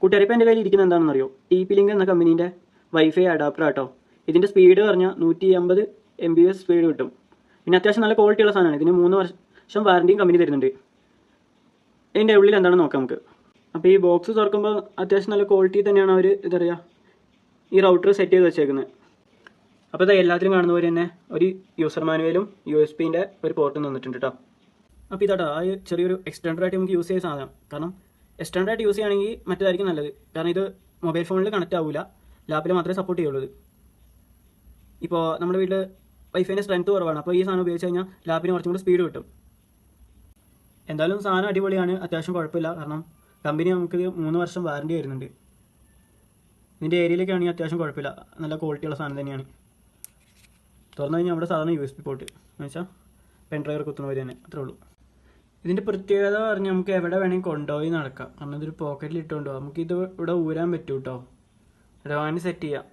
കൂട്ടുകാരെ ഇപ്പോൾ എൻ്റെ കയ്യിൽ ഇരിക്കുന്ന എന്താണെന്ന് അറിയോ? TP Link എന്ന കമ്പനീൻ്റെ വൈഫൈ അഡാപ്റ്റർ ആട്ടോ. ഇതിൻ്റെ സ്പീഡ് പറഞ്ഞാൽ 150 MBps സ്പീഡ് കിട്ടും. പിന്നെ അത്യാവശ്യം നല്ല ക്വാളിറ്റിയുള്ള സാധനമാണ്. ഇതിന് 3 വർഷം വാറണ്ടിയും കമ്പനി തരുന്നുണ്ട്. ഇതിൻ്റെ ഉള്ളിൽ എന്താണെന്ന് നോക്കാം നമുക്ക്. അപ്പോൾ ഈ ബോക്സ് തുറക്കുമ്പോൾ അത്യാവശ്യം നല്ല ക്വാളിറ്റി തന്നെയാണ് അവർ ഈ റൗട്ടർ സെറ്റ് ചെയ്ത് വെച്ചേക്കുന്നത്. അപ്പോൾ ഇത് എല്ലാത്തിലും കാണുന്ന പോലെ തന്നെ ഒരു യൂസർ മാനുവലും USB-ൻ്റെ ഒരു പോർട്ടും തന്നിട്ടുണ്ട് കേട്ടോ. അപ്പോൾ ഇതാട്ടോ ആ ചെറിയൊരു എക്സ്റ്റൻഡറായിട്ട് നമുക്ക് യൂസ് ചെയ്യുന്ന സാധനം. കാരണം എക്സ്റ്റൻഡറായിട്ട് യൂസ് ചെയ്യുകയാണെങ്കിൽ മറ്റേതായിരിക്കും നല്ലത്. കാരണം ഇത് മൊബൈൽ ഫോണിൽ കണക്റ്റ് ആവില്ല, ലാപ്പിൽ മാത്രമേ സപ്പോർട്ട് ചെയ്യുള്ളൂ. ഇപ്പോൾ നമ്മുടെ വീട്ടിൽ വൈഫൈൻ്റെ സ്ട്രെങ്ത് കുറവാണ്. അപ്പോൾ ഈ സാധനം ഉപയോഗിച്ച് കഴിഞ്ഞാൽ ലാപ്പിന് കുറച്ചും കൂടി സ്പീഡ് കിട്ടും. എന്തായാലും സാധനം അടിപൊളിയാണ്, അത്യാവശ്യം കുഴപ്പമില്ല. കാരണം കമ്പനി നമുക്ക് 3 വർഷം വാറണ്ടി വരുന്നുണ്ട്. ഇതിൻ്റെ ഏരിയയിലേക്ക് ആണെങ്കിൽ അത്യാവശ്യം കുഴപ്പമില്ല, നല്ല ക്വാളിറ്റിയുള്ള സാധനം തന്നെയാണ്. തുറന്നു കഴിഞ്ഞാൽ നമ്മുടെ സാധാരണ USB പോർട്ട് എന്ന് വെച്ചാൽ പെൻ ഡ്രൈവർ കുത്തുന്ന പോലെ തന്നെ, അത്രേ ഉള്ളൂ. ഇതിൻ്റെ പ്രത്യേകത പറഞ്ഞാൽ നമുക്ക് എവിടെ വേണമെങ്കിൽ കൊണ്ടുപോയി നടക്കാം. കാരണം ഇതൊരു പോക്കറ്റിൽ ഇട്ടുകൊണ്ടോ നമുക്കിത് ഇവിടെ ഊരാൻ പറ്റും കേട്ടോ. അങ്ങനെ സെറ്റ് ചെയ്യാം.